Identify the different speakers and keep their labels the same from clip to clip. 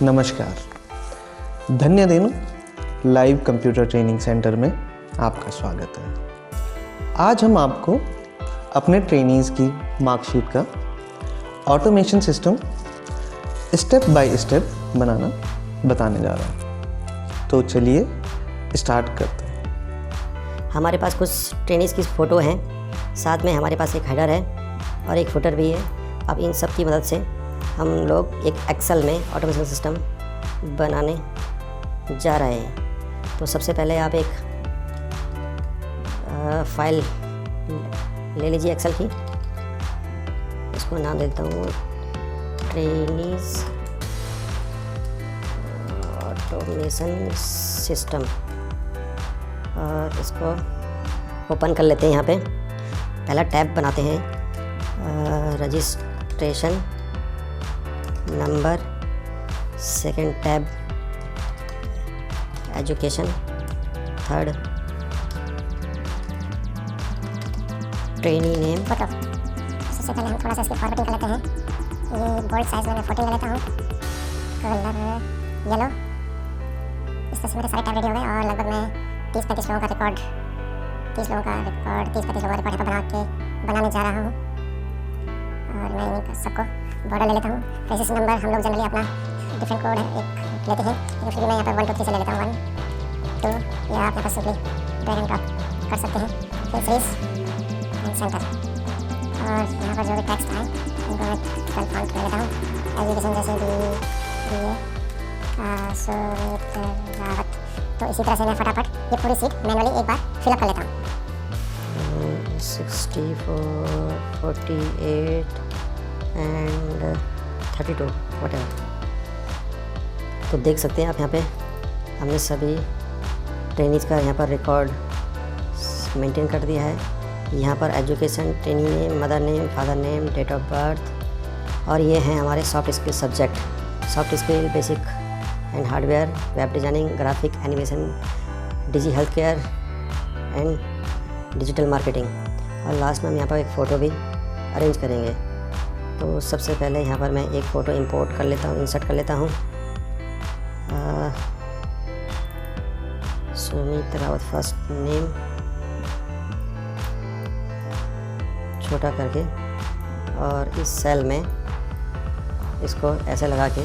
Speaker 1: नमस्कार। धन्य देनु live computer training centre में आपका स्वागत है। आज हम आपको अपने ट्रेनीज़ की मार्कशीट का automation system step by step बनाना बताने जा रहा हूँ। तो चलिए स्टार्ट करते हैं।
Speaker 2: हमारे पास कुछ ट्रेनीज़ की फ़ोटो हैं, साथ में हमारे पास एक हेडर है और एक फुटर भी है। अब इन सब की मदद से हम लोग एक एक्सेल में ऑटोमेशन सिस्टम बनाने जा रहे हैं। तो सबसे पहले आप एक फाइल ले लीजिए एक्सेल की। इसको नाम देता हूँ ट्रेनीज़ ऑटोमेशन सिस्टम, और इसको ओपन कर लेते हैं। यहाँ पे पहला टैब बनाते हैं registration number, second tab education, third trainee name.
Speaker 3: Photo सबसे पहले हम थोड़ा सा इसकी फॉर्मेटिंग कर लेते हैं। ये बोल्ड साइज में मैं 14 ले लेता हूँ। Colour yellow. इस तरह से मेरे सारे टैब रेडी हो गए और लगभग मैं 30-35 लोगों का रिकॉर्ड 30-35 लोगों का रिकॉर्ड यहाँ पर बनाने जा रहा हूँ। और मैं इन्हीं सबको बॉर्डर ले लेता हूँ। रेजिस नंबर हम लोग जनरली अपना डिफरेंट कोड एक लेते हैं, लेकिन फिर भी मैं यहाँ पर 1 2 3 से ले लेता हूँ। 1 2, या आप यहाँ पर सिंपली ड्रैग एंड ड्रॉप कर सकते हैं। फिर फ्रीज एंड सेंटर, और यहाँ पर जो भी टेक्स्ट है उनको मैं कन्फर्म कर लेता हूँ। एजुकेशन जैसे BA सुमित रावत। तो इसी तरह से मैं फटाफट ये पूरी सीट मैनुअली एक बार फिलअप कर लेता हूँ।
Speaker 2: 64, 48 एंड 32 व्हाटएवर। तो देख सकते हैं आप यहाँ पे हमने सभी ट्रेनीज़ का यहाँ पर रिकॉर्ड मेंटेन कर दिया है। यहाँ पर education, trainee name, mother name, father name, date of birth, और ये हैं हमारे soft skill subject. Soft skill basic and hardware, web designing, graphic, animation, digi health care and digital marketing. और लास्ट में हम यहाँ पर एक फ़ोटो भी अरेंज करेंगे। तो सबसे पहले यहाँ पर मैं एक फ़ोटो इंपोर्ट कर लेता हूँ, इंसर्ट कर लेता हूँ। सुमित रावत फर्स्ट नेम छोटा करके, और इस सेल में इसको ऐसे लगा के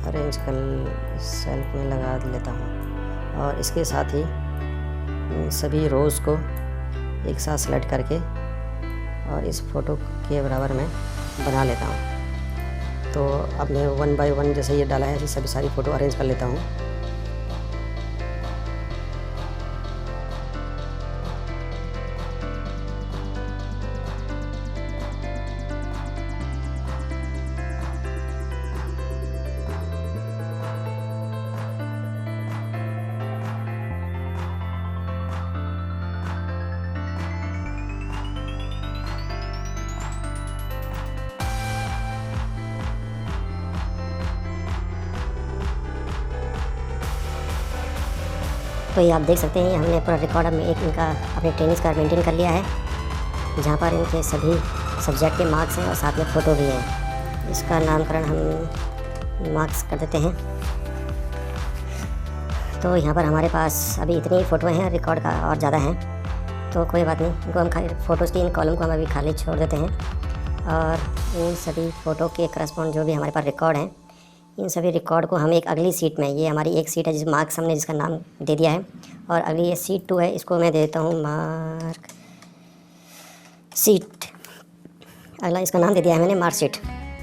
Speaker 2: अरेंज कर सेल में लगा लेता हूँ। और इसके साथ ही सभी रोज़ को एक साथ सेलेक्ट करके और इस फ़ोटो के बराबर में बना लेता हूँ। तो अब मैं 1 बाय 1 जैसे ये डाला है ऐसे सभी सारी फ़ोटो अरेंज कर लेता हूँ।
Speaker 3: तो ये आप देख सकते हैं हमने पूरा रिकॉर्ड में एक इनका अपने ट्रेनिंग्स का मेंटेन कर लिया है, जहाँ पर इनके सभी सब्जेक्ट के मार्क्स हैं और साथ में फ़ोटो भी है। इसका नामकरण हम मार्क्स कर देते हैं। तो यहाँ पर हमारे पास अभी इतनी ही फ़ोटो हैं, रिकॉर्ड का और ज़्यादा हैं, तो कोई बात नहीं, इनको हम खाली फ़ोटोज़ की इन कॉलम को हम अभी खाली छोड़ देते हैं। और इन सभी फ़ोटो के करस्पॉन्ड जो भी हमारे पास रिकॉर्ड हैं, इन सभी रिकॉर्ड को हम एक अगली सीट में, ये हमारी एक सीट है जिस मार्क्स हमने जिसका नाम दे दिया है, और अगली ये सीट 2 है, इसको मैं देता हूँ मार्क सीट। अगला इसका नाम दे दिया है मैंने मार्क शीट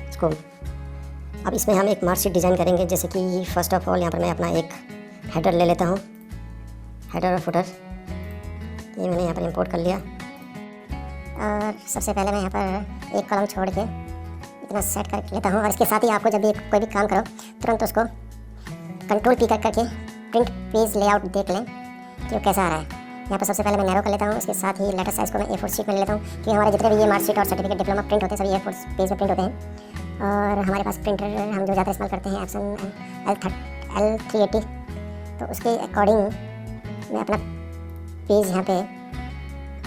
Speaker 3: इसको। अब इसमें हम एक मार्क शीट डिज़ाइन करेंगे, जैसे कि फ़र्स्ट ऑफ ऑल यहाँ पर मैं अपना एक हेडर ले लेता हूँ, हेडर और फुटर। ये मैंने यहाँ पर इंपोर्ट कर लिया। और सबसे पहले मैं यहाँ पर एक कॉलम छोड़ के इतना सेट कर लेता हूँ। और इसके साथ ही आपको जब भी कोई भी काम करो तुरंत उसको कंट्रोल P करके प्रिंट पेज लेआउट देख लें कि वो कैसा आ रहा है। यहाँ पर सबसे पहले मैं नैरो कर लेता हूँ। इसके साथ ही लेटर साइज़ को मैं A4 शीट में ले लेता हूँ, क्योंकि हमारे जितने भी ये मार्कशीट और सर्टिफिकेट डिप्लोमा प्रिंट होते हैं सभी A4 पेज में प्रिंट होते हैं। और हमारे पास प्रिंटर हम जो ज़्यादा इस्तेमाल करते हैं एप्सन L380, तो उसके अकॉर्डिंग मैं अपना पेज यहाँ पे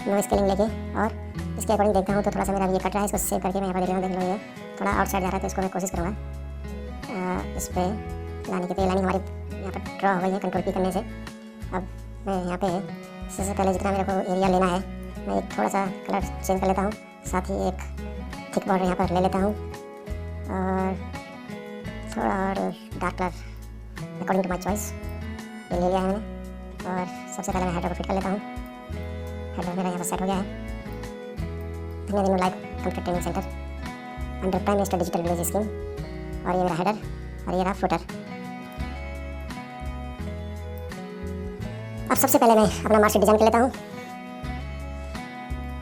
Speaker 3: नो स्केलिंग लेके और इसके अकॉर्डिंग देखता हूँ। तो थोड़ा सा मेरा ये कट रहा है, इसको सेव करके मैं यहाँ पर देख रहा हूँ। देख लो ये थोड़ा आउटसाइड जा रहा है, तो इसको मैं कोशिश करूँगा इस पर लाने की। तो ये लाइनिंग हमारी यहाँ पर ड्रॉ हो गई है कंट्रोल पी करने से। अब मैं यहाँ पे सबसे पहले जितना मेरे को एरिया लेना है, मैं एक थोड़ा सा कलर चेंज कर लेता हूँ। साथ ही एक थिक बॉर्डर यहाँ पर ले लेता हूँ और थोड़ा और dark colour according to my choice ये ले लिया है मैंने। और सबसे पहले मैं हेडर को फिट कर लेता हूँ। हेडर मेरा यहाँ पर सेट हो गया है। धन्यवाद live computer training centre under prime minister digital village scheme. और ये मेरा हेडर और ये रहा फुटर। अब सबसे पहले मैं अपना मार्कशीट डिजाइन कर लेता हूँ।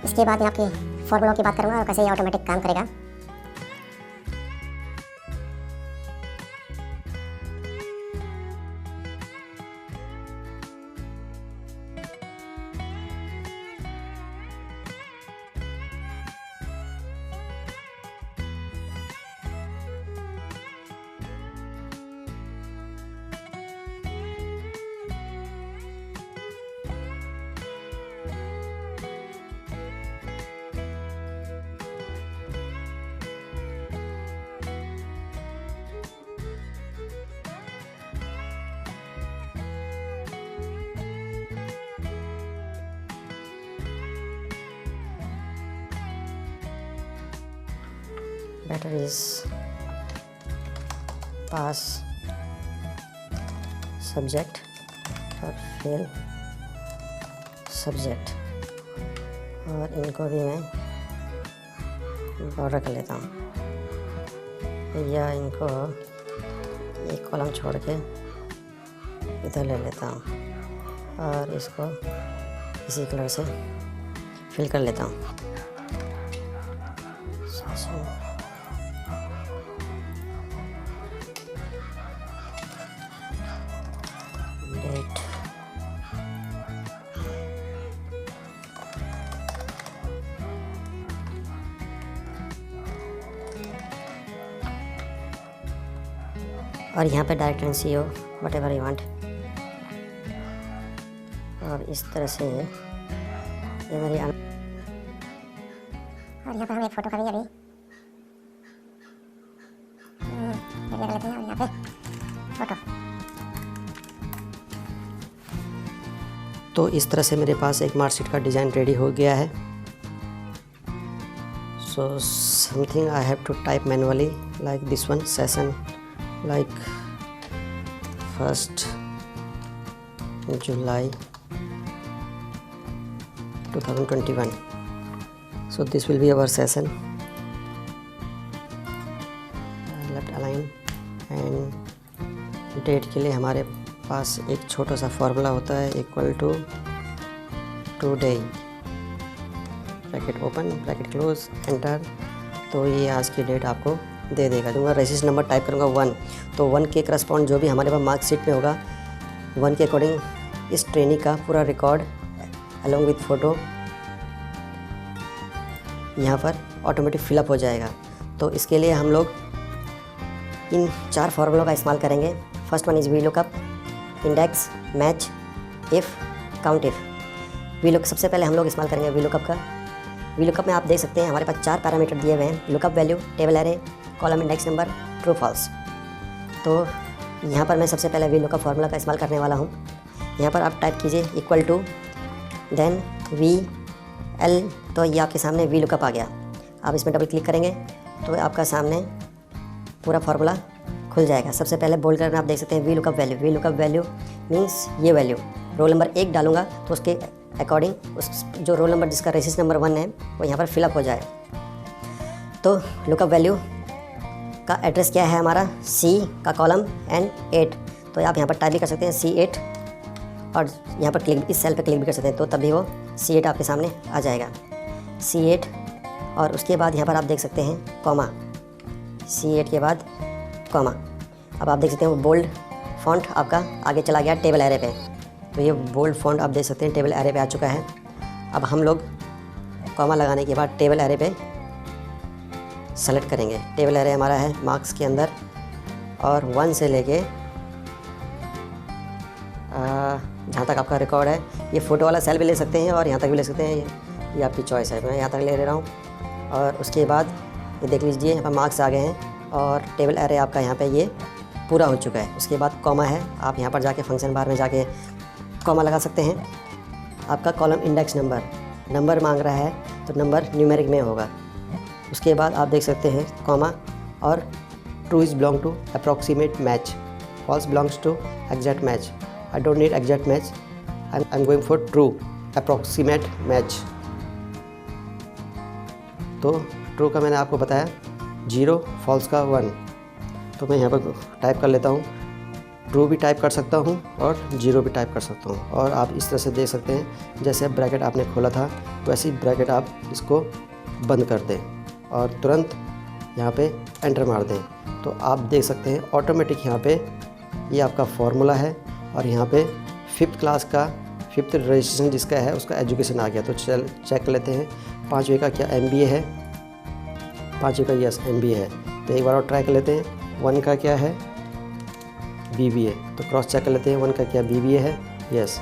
Speaker 3: इसके बाद मैं आपकी फॉर्मूलों की बात करूँगा और कैसे ये ऑटोमेटिक काम करेगा।
Speaker 2: better is pass subject और fail subject। और इनको भी मैं बॉर्डर कर लेता हूँ या इनको एक कॉलम छोड़ के इधर ले लेता हूँ और इसको इसी कलर से फिल कर लेता हूँ। डेट और यहाँ पे direct and C O whatever you want. और इस तरह से ये मेरी
Speaker 3: और यहाँ पर हम एक फ़ोटो का भी अभी कर लेते हैं। और यहाँ पे फ़ोटो।
Speaker 2: तो इस तरह से मेरे पास एक मार्कशीट का डिज़ाइन रेडी हो गया है। So something I have to type manually like this one session like 1st July 2021। so this will be our session left align and date के लिए हमारे पास एक छोटा सा फॉर्मूला होता है equal to today bracket open bracket close enter. तो ये आज की डेट आपको दे देगा। दूंगा रजिस्टर नंबर टाइप करूँगा 1, तो 1 के करस्पॉन्ड जो भी हमारे पास मार्कशीट में होगा 1 के अकॉर्डिंग इस ट्रेनिंग का पूरा रिकॉर्ड अलॉन्ग विथ फ़ोटो यहाँ पर ऑटोमेटिक फिलअप हो जाएगा। तो इसके लिए हम लोग इन 4 फॉर्मूलों का इस्तेमाल करेंगे। First one is V lookup, index, match, if, count if. V look सबसे पहले हम लोग इस्तेमाल करेंगे वी लुकअप का। वी लुकअप में आप देख सकते हैं हमारे पास 4 पैरामीटर दिए हुए हैं, lookup value, table array, column index number, true false. तो यहाँ पर मैं सबसे पहले वी लुकअप फार्मूला का इस्तेमाल करने वाला हूँ। यहाँ पर आप टाइप कीजिए equal to then V L, तो ये आपके सामने वी लुकअप आ गया। आप इसमें डबल क्लिक करेंगे तो आपका सामने पूरा फार्मूला खुल जाएगा। सबसे पहले बोल्ड करके आप देख सकते हैं V lookup value. V lookup value means ये वैल्यू रोल नंबर 1 डालूंगा तो उसके अकॉर्डिंग उस जो रोल नंबर जिसका रजिस्टर नंबर 1 है वो यहाँ पर फिलअप हो जाए। तो लुकअप वैल्यू का एड्रेस क्या है हमारा C का कॉलम एंड 8। तो आप यहाँ पर टाइप भी कर सकते हैं C8 और यहाँ पर क्लिक इस सेल पर क्लिक भी कर सकते हैं, तो तभी वो C8 आपके सामने आ जाएगा C8। और उसके बाद यहाँ पर आप देख सकते हैं कॉमा, C8 के बाद कॉमा। अब आप देख सकते हैं वो बोल्ड फॉन्ट आपका आगे चला गया टेबल एरे पे। तो ये बोल्ड फॉन्ट आप देख सकते हैं टेबल एरे पे आ चुका है। अब हम लोग कॉमा लगाने के बाद टेबल एरे पे सेलेक्ट करेंगे। टेबल एरे हमारा है मार्क्स के अंदर और 1 से लेके जहाँ तक आपका रिकॉर्ड है। ये फ़ोटो वाला सेल भी ले सकते हैं और यहाँ तक भी ले सकते हैं। ये आपकी चॉइस है। मैं यहाँ तक ले रहा हूँ और उसके बाद ये देख लीजिए यहाँ पर मार्क्स आ गए हैं और टेबल एरे आपका यहाँ पे ये पूरा हो चुका है। उसके बाद कॉमा है, आप यहाँ पर जाके फंक्शन बार में जाके कॉमा लगा सकते हैं। आपका कॉलम इंडेक्स नंबर मांग रहा है तो नंबर न्यूमेरिक में होगा। उसके बाद आप देख सकते हैं कॉमा और true is belong to approximate match, false belongs to exact match. I don't need exact match, I am going for true approximate match. तो ट्रू का मैंने आपको बताया 0, फॉल्स का 1। तो मैं यहाँ पर टाइप कर लेता हूँ, ट्रू भी टाइप कर सकता हूँ और 0 भी टाइप कर सकता हूँ। और आप इस तरह से देख सकते हैं जैसे ब्रैकेट आपने खोला था वैसे ही ब्रैकेट आप इसको बंद कर दें और तुरंत यहाँ पे एंटर मार दें। तो आप देख सकते हैं ऑटोमेटिक यहाँ पे ये आपका फॉर्मूला है और यहाँ पे 5th क्लास का 5th रजिस्ट्रेशन जिसका है उसका एजुकेशन आ गया। तो चल चेक कर लेते हैं 5वीं का क्या MBA है, 5वीं का यस MBA है। तो एक बार और ट्राई कर लेते हैं 1 का क्या है BBA। तो क्रॉस चेक कर लेते हैं 1 का क्या BBA है, यस।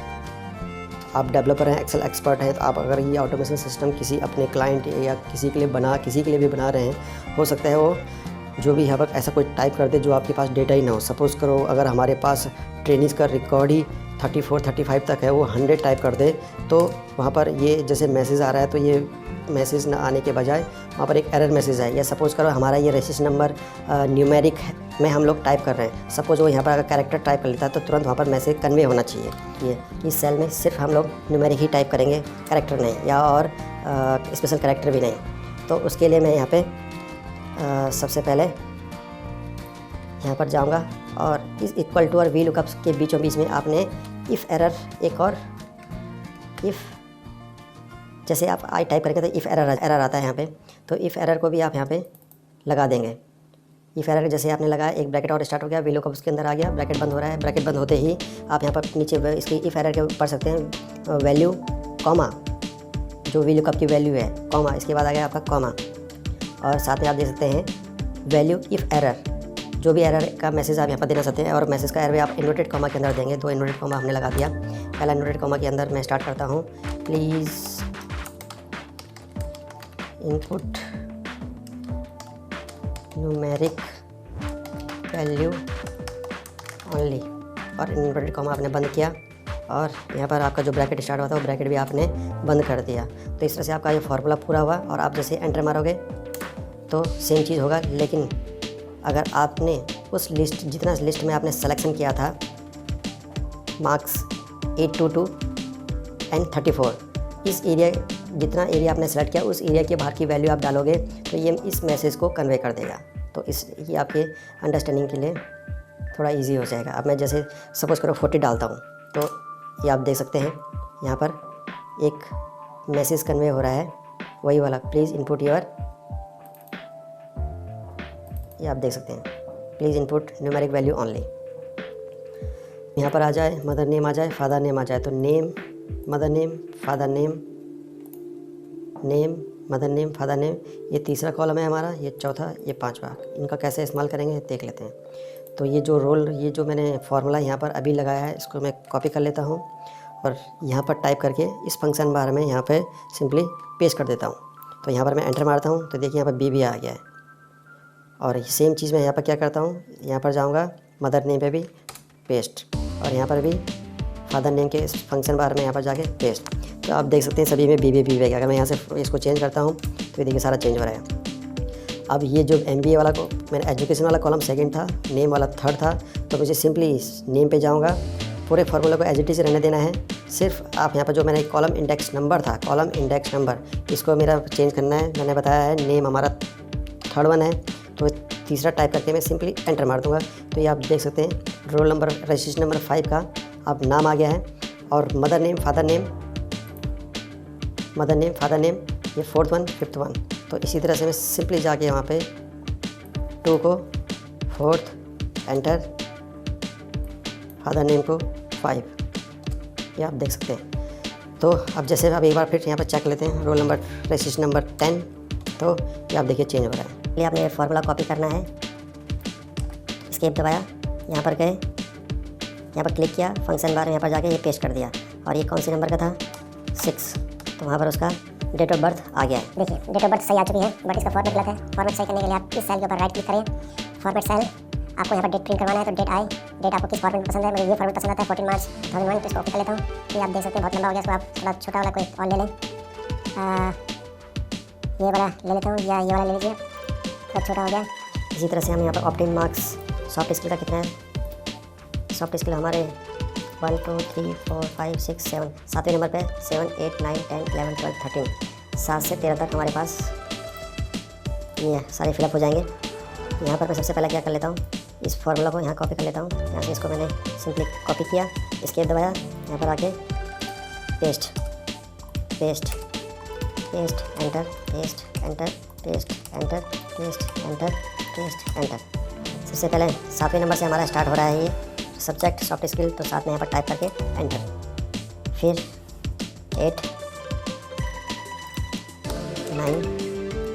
Speaker 2: आप डेवलपर हैं, एक्सेल एक्सपर्ट हैं, तो आप अगर ये ऑटोमेशन सिस्टम किसी अपने क्लाइंट या किसी के लिए भी बना रहे हैं, हो सकता है वो जो भी यहाँ पर ऐसा कोई टाइप कर दे जो आपके पास डेटा ही ना हो। सपोज़ करो अगर हमारे पास ट्रेनिंग्स का रिकॉर्ड ही 34-35 तक है, वो 100 टाइप कर दे तो वहाँ पर ये जैसे मैसेज आ रहा है तो ये मैसेज ना आने के बजाय वहाँ पर एक एरर मैसेज है। या सपोज़ करो हमारा ये रजिस्ट्रेशन नंबर न्यूमेरिक में हम लोग टाइप कर रहे हैं, सपोज़ वो यहाँ पर अगर कैरेक्टर टाइप कर लेता है तो तुरंत वहाँ पर मैसेज कन्वे होना चाहिए ये इस सेल में सिर्फ हम लोग न्यूमेरिक ही टाइप करेंगे, कैरेक्टर नहीं या और स्पेशल कैरेक्टर भी नहीं। तो उसके लिए मैं यहाँ पे सबसे पहले यहाँ पर जाऊँगा और इस इक्वल टू और वी लुकअप्स के बीचों बीच में आपने इफ़ एरर एक और इफ़ जैसे आप आई टाइप करेंगे तो इफ़ एरर आता है यहाँ पे, तो इफ़ एरर को भी आप यहाँ पे लगा देंगे। इफ़ एरर जैसे आपने लगाया एक ब्रैकेट और स्टार्ट हो गया, वी लुकअप उसके अंदर आ गया, ब्रैकेट बंद हो रहा है। ब्रैकेट बंद होते ही आप यहाँ पर नीचे इसकी इफ़ एरर के पढ़ सकते हैं वैल्यू कॉमा, जो वी लुकअप की वैल्यू है कॉमा, इसके बाद आ गया आपका कॉमा और साथ में आप देख सकते हैं वैल्यू इफ़ एरर, जो भी एरर का मैसेज आप यहाँ पर देना चाहते हैं। और मैसेज का एरर भी आप इन्वर्टेड कॉमा के अंदर देंगे। 2 इन्वर्टेड कॉमा हमने लगा दिया। पहला इन्वर्टेड कॉमा के अंदर मैं स्टार्ट करता हूँ, please input numeric value only, और इन्वर्टेड कॉमा आपने बंद किया और यहाँ पर आपका जो ब्रैकेट स्टार्ट हुआ था वो ब्रैकेट भी आपने बंद कर दिया। तो इस तरह से आपका ये फार्मूला पूरा हुआ और आप जैसे एंटर मारोगे तो सेम चीज़ होगा। लेकिन अगर आपने उस लिस्ट जितना लिस्ट में आपने सिलेक्शन किया था मार्क्स 822 एंड 34, इस एरिया जितना एरिया आपने सेलेक्ट किया उस एरिया के बाहर की वैल्यू आप डालोगे तो ये इस मैसेज को कन्वे कर देगा। तो ये आपके अंडरस्टैंडिंग के लिए थोड़ा इजी हो जाएगा। अब मैं जैसे सपोज़ करो 40 डालता हूँ तो ये आप देख सकते हैं यहाँ पर एक मैसेज कन्वे हो रहा है वही वाला, प्लीज़ इनपुट योर, ये आप देख सकते हैं please input numeric value only. यहाँ पर आ जाए मदर नेम आ जाए, फादर नेम आ जाए, तो name, mother name, father name, name, mother name, father name, ये तीसरा कॉलम है हमारा, ये चौथा, ये 5वां। इनका कैसे इस्तेमाल करेंगे देख लेते हैं। तो ये जो मैंने फार्मूला यहाँ पर अभी लगाया है इसको मैं कॉपी कर लेता हूँ और यहाँ पर टाइप करके इस फंक्शन बार में यहाँ पे सिंपली पेस्ट कर देता हूँ। तो यहाँ पर मैं एंटर मारता हूँ तो देखिए यहाँ पर BB आ गया है। और सेम चीज़ मैं यहाँ पर क्या करता हूँ, यहाँ पर जाऊँगा मदर नेम पे भी पेस्ट और यहाँ पर भी फादर नेम के इस फंक्शन बार में यहाँ पर जाके पेस्ट। तो आप देख सकते हैं सभी में BB है। अगर मैं यहाँ से इसको चेंज करता हूँ तो देखिए सारा चेंज हो रहा है। अब ये जो MBA वाला को मैंने एजुकेशन वाला कॉलम सेकंड था, नेम वाला थर्ड था, तो मुझे सिंपली नेम पे जाऊँगा, पूरे फार्मूला को एज इट इज़ रहने देना है। सिर्फ आप यहाँ पर जो मैंने कॉलम इंडेक्स नंबर था, कॉलम इंडेक्स नंबर, इसको मेरा चेंज करना है। मैंने बताया है नेम हमारा 3rd वन है तो तीसरा टाइप करके मैं सिंपली एंटर मार दूँगा। तो ये आप देख सकते हैं रोल नंबर रजिस्ट्रेशन नंबर 5 का अब नाम आ गया है और mother name, father name, mother name, father name, ये 4th वन, 5th वन। तो इसी तरह से मैं सिंपली जाके वहाँ पे 2 को 4th एंटर, फादर नेम को 5, ये आप देख सकते हैं। तो अब जैसे अब एक बार फिर यहाँ पर चेक लेते हैं रोल नंबर रजिस्ट्रेशन नंबर 10, तो ये आप देखिए चेंज हो रहा है।
Speaker 3: ये आपने फार्मूला कॉपी करना है, एस्केप दबाया, यहाँ पर गए, यहाँ पर क्लिक किया, फंक्शन बार यहाँ पर जाके ये पेस्ट कर दिया। और ये कौन सी नंबर का था 6, तो वहाँ पर उसका
Speaker 2: डेट ऑफ बर्थ आ गया है।
Speaker 3: देखिए डेट ऑफ बर्थ सही आ चुकी है, बट इसका फॉर्मेट गलत है। फॉर्मेट सही करने के लिए आप इस सेल के ऊपर राइट क्लिक करें, फॉर्मेट सेल, आपको यहाँ पर डेट प्रिंट करवाना है तो डेट आए, डेट आपको किस फॉर्मेट में पसंद है। मुझे ये फॉर्मेट पसंद आता है 14 मार्च 2001, तो इसको ओके कर लेता हूँ। ये आप देख सकते हैं बहुत लंबा हो गया, इसको आप थोड़ा छोटा वाला कोई और ले लें, ये वाला ले लेता हूँ या ये वाला ले लीजिए, थोड़ा छोटा हो गया।
Speaker 2: इसी तरह से हम यहाँ पर ऑप्टिन मार्क्स सॉफ्ट स्किल का कितना है, सॉफ्ट स्किल हमारे 1 2 3 4 5 6 7 सातवें नंबर पे 7 8 9 10 11 12 13 7 से 13 तक हमारे पास ये सारे फिलअप हो जाएंगे। यहाँ पर मैं सबसे पहले क्या कर लेता हूँ, इस फार्मूला को यहाँ कॉपी कर लेता हूँ। यहाँ से इसको मैंने सिंपली कॉपी किया, इसके दबाया, यहाँ पर आके paste paste paste enter, paste enter, paste enter, paste enter, paste enter. सबसे पहले सातवें नंबर से हमारा स्टार्ट हो रहा है ये सब्जेक्ट सॉफ्ट स्किल, तो साथ में यहाँ पर टाइप करके एंटर, फिर 8 9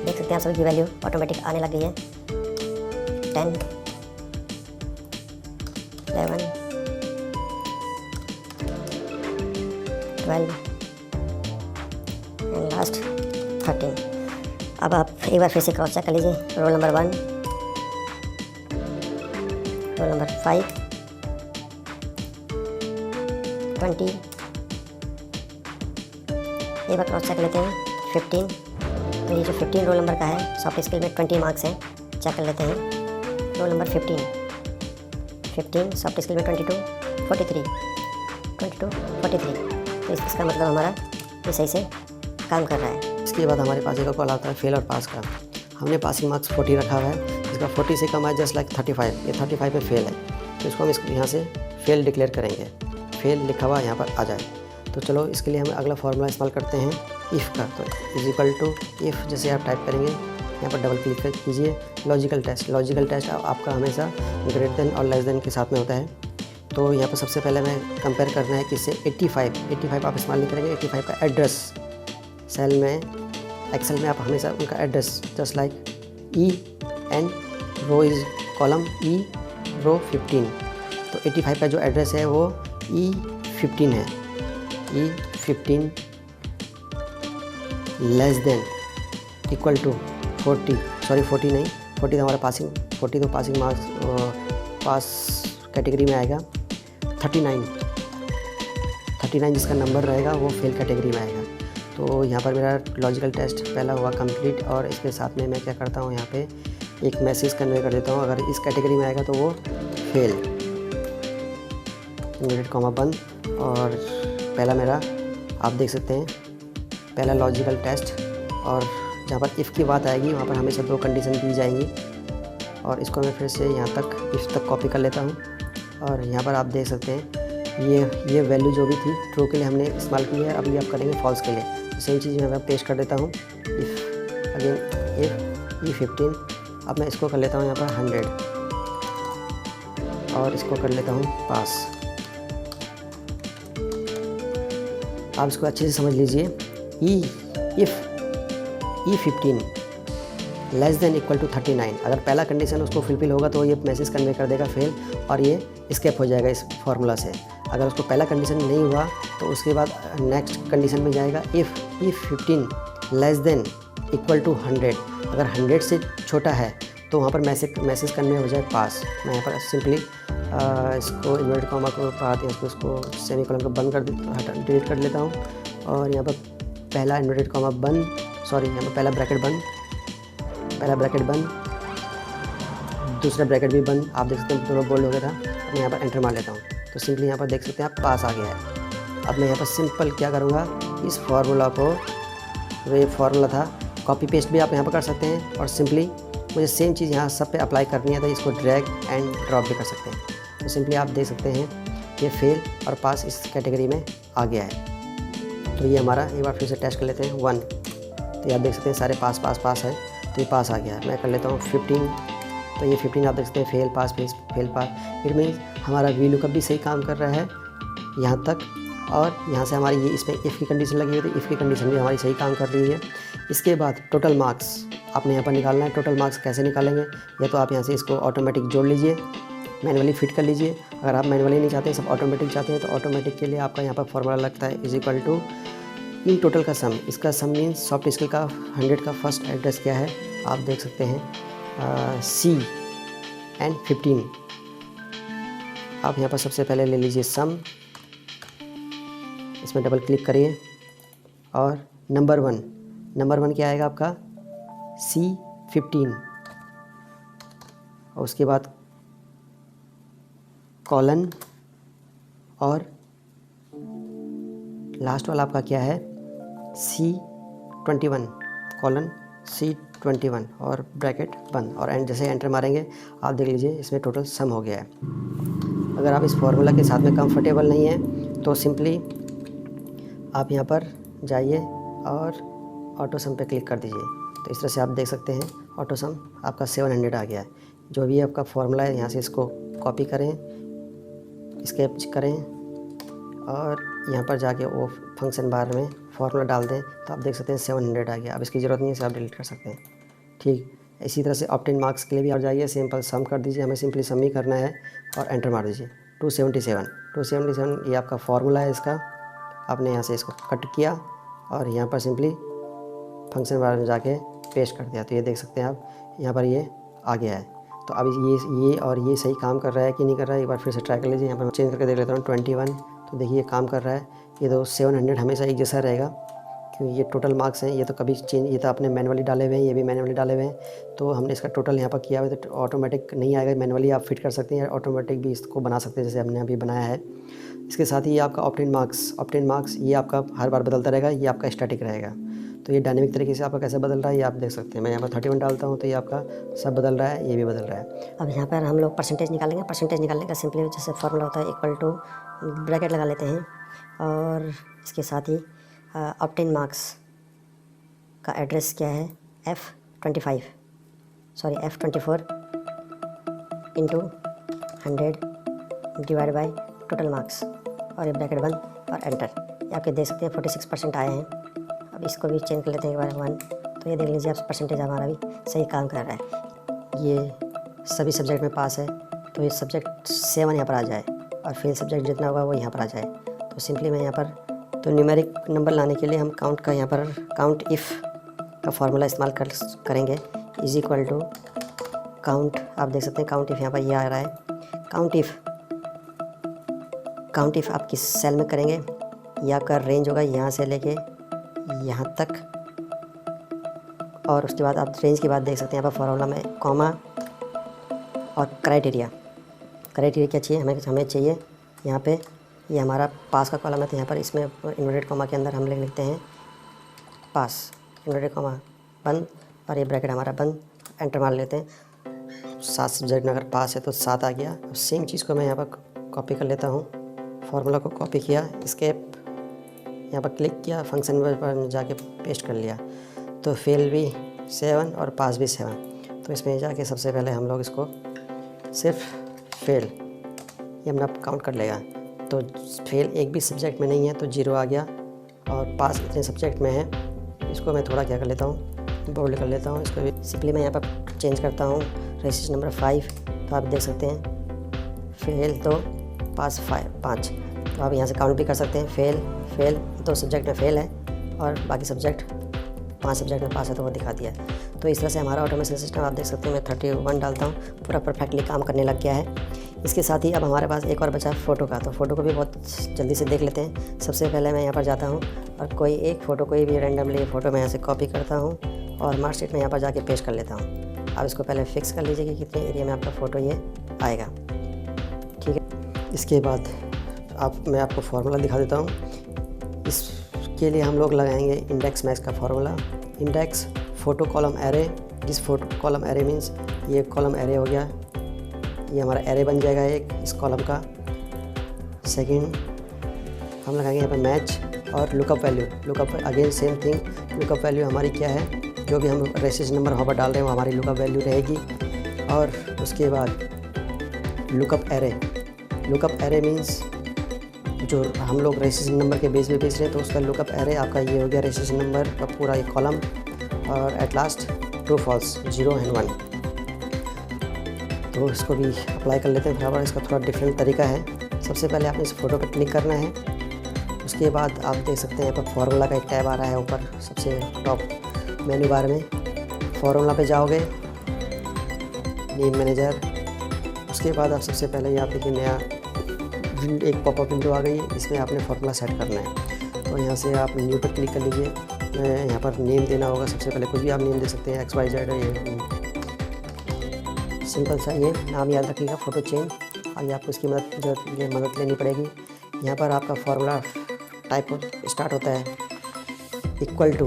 Speaker 2: देख सकते हैं आप सभी की वैल्यू ऑटोमेटिक आने लग गई है, 10 11 12 एंड लास्ट 13। अब आप एक बार फिर से क्रॉस चेक कर लीजिए, रोल नंबर 1, रोल नंबर 5 20, एक बार क्रॉस चेक लेते हैं 15। तो ये जो 15 रोल नंबर का है सॉफ्ट स्किल में 20 मार्क्स हैं, चेक कर लेते हैं। रोल नंबर 15 सॉफ्ट स्किल में 22 43 22 43, तो इसका मतलब हमारा ये सही से काम कर रहा है।
Speaker 4: इसके बाद हमारे पास एक कॉल आता है फेल और पास का। हमने पासिंग मार्क्स 40 रखा हुआ है, इसका 40 से कम है जस्ट लाइक 35, ये 35 पे फेल है, तो इसको हम यहाँ से फेल डिक्लेयर करेंगे, फेल लिखा हुआ यहाँ पर आ जाए। तो चलो इसके लिए हम अगला फार्मूला इस्तेमाल करते हैं इफ़ का। तो इज इक्वल टू इफ़ जैसे आप टाइप करेंगे, यहाँ पर डबल क्लिक कीजिए, लॉजिकल टेस्ट आपका हमेशा ग्रेटर देन और लेस देन के साथ में होता है। तो यहाँ पर सबसे पहले हमें कंपेयर करना है किससे, 85 आप इस्तेमाल नहीं करेंगे। 85 का एड्रेस सेल में एक्सेल में आप हमेशा उनका address just like E N row is column E row 15, तो 85 का जो एड्रेस है वो E15 है, E15 less than equal to 40 नहीं 40 तो हमारा पासिंग 40 तो पासिंग मार्क्स पास कैटेगरी में आएगा। 39 जिसका नंबर रहेगा वो फेल कैटेगरी में आएगा। तो यहाँ पर मेरा लॉजिकल टेस्ट पहला हुआ कंप्लीट, और इसके साथ में मैं क्या करता हूँ, यहाँ पे एक मैसेज कन्वे कर देता हूँ, अगर इस कैटेगरी में आएगा तो वो फेल, इनवर्टेड कॉमा बंद। और पहला मेरा आप देख सकते हैं पहला लॉजिकल टेस्ट, और जहाँ पर इफ़ की बात आएगी वहाँ पर हमेशा 2 कंडीशन दी जाएंगी, और इसको मैं फिर से यहाँ तक इफ़ तक कॉपी कर लेता हूँ। और यहाँ पर आप देख सकते हैं ये वैल्यू जो भी थी ट्रू के लिए हमने इस्तेमाल की है, अभी आप करेंगे फॉल्स के लिए। सेम चीज़ मैं पेस्ट कर देता हूँ, इफ़ अगेन इफ़ E15, अब मैं इसको कर लेता हूँ यहाँ पर 100 और इसको कर लेता हूँ पास। आप इसको अच्छे से समझ लीजिए, if E15 less than equal to 39, अगर पहला कंडीशन उसको फुलफिल होगा तो ये मैसेज कन्वे कर देगा फेल, और ये स्केप हो जाएगा इस फार्मूला से। अगर उसको पहला कंडीशन नहीं हुआ तो उसके बाद नेक्स्ट कंडीशन में जाएगा if E15 less than equal to 100, अगर 100 से छोटा है तो वहाँ पर मैसेज कन्वे हो जाए पास। मैं यहाँ पर सिंपली इसको इन्वर्टेड कॉमा को पाते हैं, इसको सेमीकोलन को बंद कर डिलीट कर लेता हूँ, और यहाँ पर पहला इन्वर्टेड कॉमा बंद, यहाँ पर पहला ब्रैकेट बंद, दूसरा ब्रैकेट भी बंद। आप देख सकते हैं दोनों बोल्ड हो गया था। मैं यहाँ पर एंटर मार लेता हूँ, तो सिंपली यहाँ पर देख सकते हैं आप पास आ गया है। अब मैं यहाँ पर सिंपल क्या करूँगा, इस फार्मूला को, ये फार्मूला था, कॉपी पेस्ट भी आप यहाँ पर कर सकते हैं, और सिंपली मुझे सेम चीज़ यहाँ सब पे अप्लाई करनी है, तो इसको ड्रैग एंड ड्रॉप भी कर सकते हैं। तो सिंपली आप देख सकते हैं ये फेल और पास इस कैटेगरी में आ गया है। तो ये हमारा एक बार फिर से टेस्ट कर लेते हैं 1, तो ये आप देख सकते हैं सारे पास है, तो ये पास आ गया है। मैं कर लेता हूँ 15, तो ये 15 आप देख सकते हैं फेल पास। इट मीन्स हमारा वी लुकअप भी सही काम कर रहा है यहाँ तक, और यहाँ से हमारी ये इसमें इफ़ की कंडीशन लगी हुई है, तो इफ़ की कंडीशन भी हमारी सही काम कर रही है। इसके बाद टोटल मार्क्स आपने यहाँ पर निकालना है। टोटल मार्क्स कैसे निकालेंगे, या तो आप यहाँ से इसको ऑटोमेटिक जोड़ लीजिए, मैनुअली फिट कर लीजिए। अगर आप मैनुअली नहीं चाहते, सब ऑटोमेटिक चाहते हैं, तो ऑटोमेटिक के लिए आपका यहाँ पर फॉर्मूला लगता है इज इक्वल टू इन टोटल का सम, इसका सम मीन्स सॉफ्ट स्किल का 100 का फर्स्ट एड्रेस क्या है आप देख सकते हैं, C and 15। आप यहाँ पर सबसे पहले ले लीजिए सम, इसमें डबल क्लिक करिए और नंबर वन क्या आएगा आपका C15, और उसके बाद कॉलन और लास्ट वाला आपका क्या है C21 कॉलन C21 और ब्रैकेट बंद, और एंड जैसे एंटर मारेंगे आप देख लीजिए इसमें टोटल सम हो गया है। अगर आप इस फॉर्मूला के साथ में कंफर्टेबल नहीं हैं तो सिंपली आप यहाँ पर जाइए और ऑटो सम पे क्लिक कर दीजिए। तो इस तरह से आप देख सकते हैं ऑटो सम आपका 700 आ गया है। जो भी आपका फॉर्मूला है यहाँ से इसको कॉपी करें, स्केप करें और यहाँ पर जाके वो फंक्शन बार में फार्मूला डाल दें तो आप देख सकते हैं 700 आ गया। अब इसकी ज़रूरत नहीं है, इसे आप डिलीट कर सकते हैं। ठीक इसी तरह से ऑब्टेन मार्क्स के लिए भी आप जाइए, सिंपल सम कर दीजिए, हमें सिंपली सम ही करना है और एंटर मार दीजिए। 277 ये आपका फार्मूला है इसका। आपने यहाँ से इसको कट किया और यहाँ पर सिंपली फंक्शन बार में जाके पेस्ट कर दिया। तो ये देख सकते हैं आप यहाँ पर ये आ गया है। तो अब ये और ये सही काम कर रहा है कि नहीं कर रहा है एक बार फिर से ट्राई कर लीजिए। यहाँ पर चेंज करके देख लेता हूँ 21, तो देखिए ये काम कर रहा है। ये तो 700 हमेशा एक जैसा रहेगा क्योंकि ये टोटल मार्क्स हैं, ये तो कभी चेंज, ये तो आपने मैनुअली डाले हुए हैं, ये भी मैनुअली डाले हुए हैं। तो हमने इसका टोटल यहाँ पर किया हुआ है तो ऑटोमेटिक नहीं आएगा, मैनुअली आप फिट कर सकते हैं, ऑटोमेटिक भी इसको बना सकते हैं जैसे हमने अभी बनाया है। इसके साथ ही ये आपका ऑब्टेन मार्क्स ये आपका हर बार बदलता रहेगा, ये आपका स्टैटिक रहेगा। तो ये डायनेमिक तरीके से आपका कैसे बदल रहा है ये आप देख सकते हैं। मैं यहाँ पर 31 डालता हूँ तो ये आपका सब बदल रहा है, ये भी बदल रहा है।
Speaker 2: अब यहाँ पर हम लोग परसेंटेज निकालेंगे। परसेंटेज निकालने का सिंपली जैसे फॉर्मूला होता है इक्वल टू ब्रैकेट लगा लेते हैं और इसके साथ ही ऑब्टेन मार्क्स का एड्रेस क्या है F24 into 100 divide by total marks और ये ब्रैकेट बंद और एंटर। ये आपके देख सकते हैं 46% आए हैं। अब इसको भी चेंज कर लेते हैं एक बार 1, तो ये देख लीजिए आप परसेंटेज हमारा भी सही काम कर रहा है। ये सभी सब्जेक्ट में पास है तो ये सब्जेक्ट 7 यहाँ पर आ जाए और फेल सब्जेक्ट जितना होगा वो यहाँ पर आ जाए। तो सिंपली मैं यहाँ पर तो न्यूमेरिक नंबर लाने के लिए हम काउंट का यहाँ पर काउंट इफ़ का फार्मूला इस्तेमाल करेंगे। इज इक्वल टू काउंट, आप देख सकते हैं काउंट इफ़ यहाँ पर ये आ रहा है। काउंट इफ़ आप किस सेल में करेंगे, या का रेंज होगा यहाँ से लेके यहाँ तक, और उसके बाद आप रेंज के बाद देख सकते हैं यहाँ पर फार्मूला में कॉमा और क्राइटेरिया क्या चाहिए हमें चाहिए यहाँ पे ये हमारा पास का कॉलम है। तो यहाँ पर इसमें इन्वर्टेड कॉमा के अंदर हम लिखते हैं पास, इन्वर्टेड कॉमा बंद और ये ब्रैकेट हमारा बंद, एंटर मार लेते हैं। 7 सब्जेक्ट में अगर पास है तो 7 आ गया। अब सेम चीज़ को मैं यहाँ पर कॉपी कर लेता हूँ, फार्मूला को कॉपी किया, स्केप यहाँ पर क्लिक किया, फंक्शन पर जाके पेस्ट कर लिया। तो फेल भी 7 और पास भी 7। तो इसमें जाके सबसे पहले हम लोग इसको सिर्फ फेल ये अपना काउंट कर लेगा। तो फेल एक भी सब्जेक्ट में नहीं है तो 0 आ गया, और पास इतने सब्जेक्ट में है। इसको मैं थोड़ा क्या कर लेता हूँ, बोल्ड कर लेता हूँ। इसको भी सिंपली मैं यहाँ पर चेंज करता हूँ रेसिस नंबर 5। तो आप देख सकते हैं फेल तो पास 5। तो आप यहाँ से काउंट भी कर सकते हैं। फेल 2 सब्जेक्ट में फेल है और बाकी सब्जेक्ट 5 सब्जेक्ट में पास है तो वो दिखा दिया। तो इस तरह से हमारा ऑटोमेशन सिस्टम आप देख सकते हैं। मैं 31 डालता हूँ, पूरा परफेक्टली काम करने लग गया है। इसके साथ ही अब हमारे पास एक और बचा फ़ोटो का, तो फ़ोटो को भी बहुत जल्दी से देख लेते हैं। सबसे पहले मैं यहाँ पर जाता हूँ और कोई एक फ़ोटो, कोई भी रैंडमली फ़ोटो मैं यहाँ से कॉपी करता हूँ और मार्कशीट में यहाँ पर जाके पेस्ट कर लेता हूँ। अब इसको पहले फिक्स कर लीजिए कि कितने एरिया में आपका फ़ोटो ये आएगा। ठीक है, इसके बाद मैं आपको फार्मूला दिखा देता हूँ। इसके लिए हम लोग लगाएंगे इंडेक्स मैक्स का formula. Index photo column array, this photo column array means ये कॉलम एरे हो गया, ये हमारा एरे बन जाएगा एक इस कॉलम का। सेकंड हम लगाएंगे यहाँ पर मैच और lookup value. Lookup again same thing, lookup value हमारी क्या है, जो भी हम रेसिस नंबर वहाँ पर डाल रहे हैं वो हमारी लुकअप वैल्यू रहेगी। और उसके बाद लुकअप एरे मीन्स जो हम लोग रेसिस नंबर के बेस पे बेच रहे हैं तो उसका लुकअप एरे आपका ये हो गया, रेसिस नंबर का पूरा एक कॉलम, और at last true false 0 and 1। तो इसको भी अप्लाई कर लेते हैं बराबर। इसका थोड़ा डिफरेंट तरीका है। सबसे पहले आपने इस फोटो पर क्लिक करना है,
Speaker 4: उसके बाद आप देख सकते हैं यहाँ पर फार्मूला का एक टैब आ रहा है ऊपर सबसे टॉप मेन्यू बार में। फार्मूला पे जाओगे, नेम मैनेजर, उसके बाद आप सबसे पहले यहाँ देखिए नया एक पॉपअप विंडो आ गई है, इसमें आपने फार्मूला सेट करना है। तो यहाँ से आप न्यू पर क्लिक कर लीजिए। मैं यहाँ पर नेम देना होगा, सबसे पहले कुछ भी आप नेम दे सकते हैं, XYZ ये सिंपल सा ये नाम याद रखिएगा, फ़ोटो चेंज। आगे आपको इसकी मदद लेनी पड़ेगी। यहाँ पर आपका फार्मूला टाइप स्टार्ट होता है equal to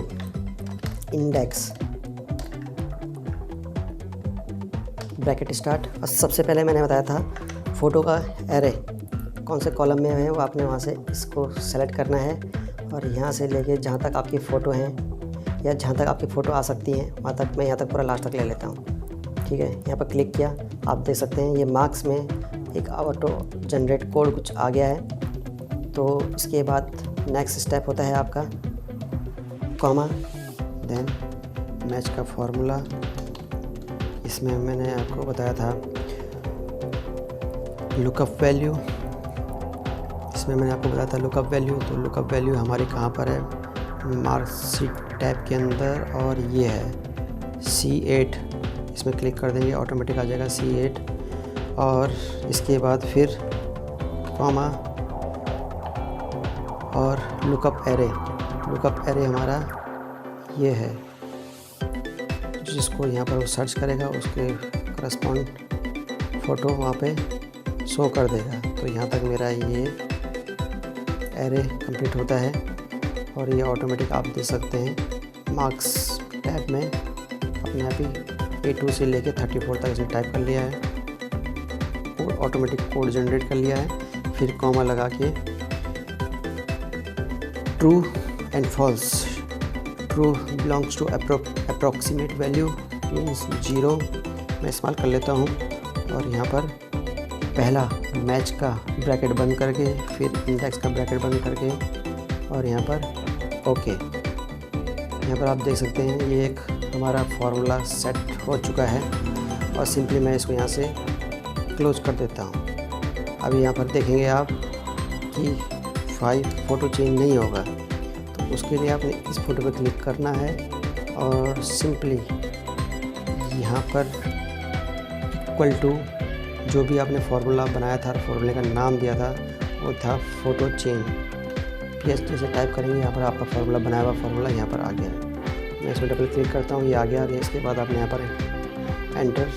Speaker 4: index bracket start. और सबसे पहले मैंने बताया था फ़ोटो का एरे कौन से कॉलम में है वो आपने वहाँ से इसको सेलेक्ट करना है, और यहाँ से लेके जहाँ तक आपकी फ़ोटो हैं या जहाँ तक आपकी फ़ोटो आ सकती हैं वहाँ तक मैं यहाँ तक पूरा लास्ट तक ले लेता हूँ। ठीक है, यहाँ पर क्लिक किया, आप देख सकते हैं ये मार्क्स में एक ऑटो जनरेट कोड कुछ आ गया है। तो इसके बाद नेक्स्ट स्टेप होता है आपका कॉमा, देन मैच का फॉर्मूला। इसमें मैंने आपको बताया था लुकअप वैल्यू, इसमें मैंने आपको बताया था लुकअप वैल्यू। तो लुकअप वैल्यू हमारी कहाँ पर है, मार्कशीट टैब के अंदर, और ये है C8। इसमें क्लिक कर देंगे, ऑटोमेटिक आ जाएगा C8। और इसके बाद फिर कॉमा और लुकअप एरे। लुकअप एरे हमारा ये है, जिसको यहाँ पर वो सर्च करेगा उसके करस्पॉन्ड फ़ोटो वहाँ पे शो कर देगा। तो यहाँ तक मेरा ये एरे कंप्लीट होता है, और ये ऑटोमेटिक आप देख सकते हैं मार्क्स टैब में अपने आप ही A2 से लेके 34 तक इसने टाइप कर लिया है, और ऑटोमेटिक कोड जनरेट कर लिया है। फिर कॉमा लगा के true and false, true belongs to approximate value means 0 मैं इस्तेमाल कर लेता हूँ। और यहाँ पर पहला मैच का ब्रैकेट बंद करके, फिर इंडेक्स का ब्रैकेट बंद करके, और यहाँ पर ओके। यहाँ पर आप देख सकते हैं ये एक हमारा फार्मूला सेट हो चुका है, और सिंपली मैं इसको यहाँ से क्लोज कर देता हूँ। अभी यहाँ पर देखेंगे आप कि फ़ोटो चेंज नहीं होगा, तो उसके लिए आपने इस फ़ोटो पर क्लिक करना है, और सिंपली यहाँ पर इक्वल टू जो भी आपने फार्मूला बनाया था, फार्मूले का नाम दिया था वो था फ़ोटो चेंज। PS जैसे टाइप करेंगे, यहाँ पर आपका फार्मूला बनाया हुआ फार्मूला यहाँ पर आ गया है। मैं इसमें डबल क्लिक करता हूँ, ये आ गया। इसके बाद आपने यहाँ पर एंटर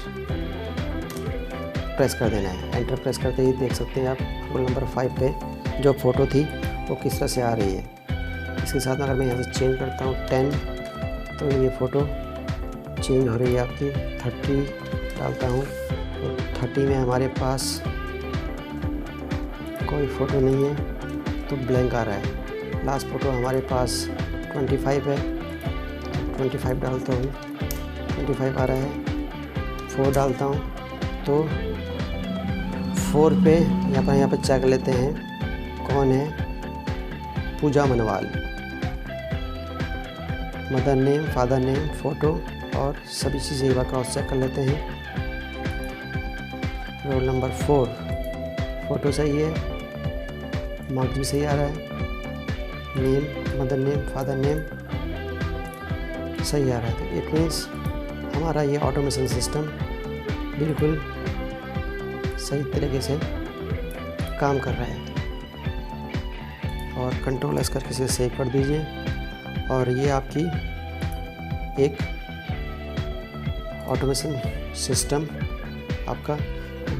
Speaker 4: प्रेस कर देना है। एंटर प्रेस करते ही देख सकते हैं आप रोल नंबर 5 पे जो फ़ोटो थी वो किस तरह से आ रही है। इसके साथ अगर मैं यहाँ से चेंज करता हूँ 10, तो ये फ़ोटो चेंज हो रही है आपकी। 30 डालता हूँ, तो 30 में हमारे पास कोई फ़ोटो नहीं है, तो ब्लैंक आ रहा है। लास्ट फ़ोटो हमारे पास 25 है, 25 डालता हूँ, 25 आ रहा है। 4 डालता हूँ, तो 4 पे यहाँ पर चेक लेते हैं कौन है, Pooja Manwal. Mother name, father name, photo और सभी चीज़ें एक बार क्रॉस चेक कर लेते हैं। रोल नंबर 4 फ़ोटो सही है, मार्क्स भी सही आ रहा है, name, mother name, father name सही आ रहा है। तो इट मीन्स हमारा ये ऑटोमेशन सिस्टम बिल्कुल सही तरीके से काम कर रहा है। और कंट्रोल एस करके इसे सेव कर दीजिए, और ये आपकी एक ऑटोमेशन सिस्टम आपका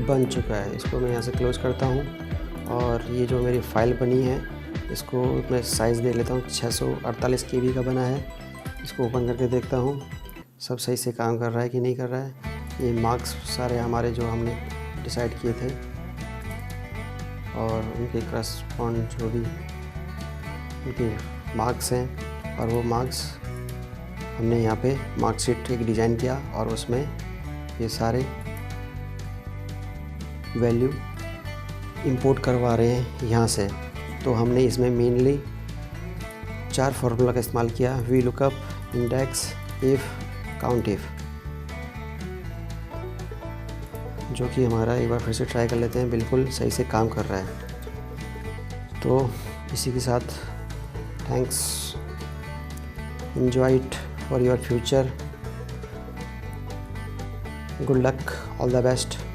Speaker 4: बन चुका है। इसको मैं यहाँ से क्लोज करता हूँ, और ये जो मेरी फ़ाइल बनी है इसको मैं साइज़ दे लेता हूँ। 648 KB का बना है। इसको ओपन करके देखता हूँ सब सही से काम कर रहा है कि नहीं कर रहा है। ये मार्क्स सारे हमारे जो हमने डिसाइड किए थे, और उनके करस्पॉन्ड जो भी उनके मार्क्स हैं, और वो मार्क्स हमने यहाँ पे मार्कशीट एक डिज़ाइन किया, और उसमें ये सारे वैल्यू इंपोर्ट करवा रहे हैं यहाँ से। तो हमने इसमें मेनली 4 फार्मूला का इस्तेमाल किया, we lookup, index, if, count if, जो कि हमारा एक बार फिर से ट्राई कर लेते हैं, बिल्कुल सही से काम कर रहा है। तो इसी के साथ thanks, enjoy it for your future, good luck, all the best.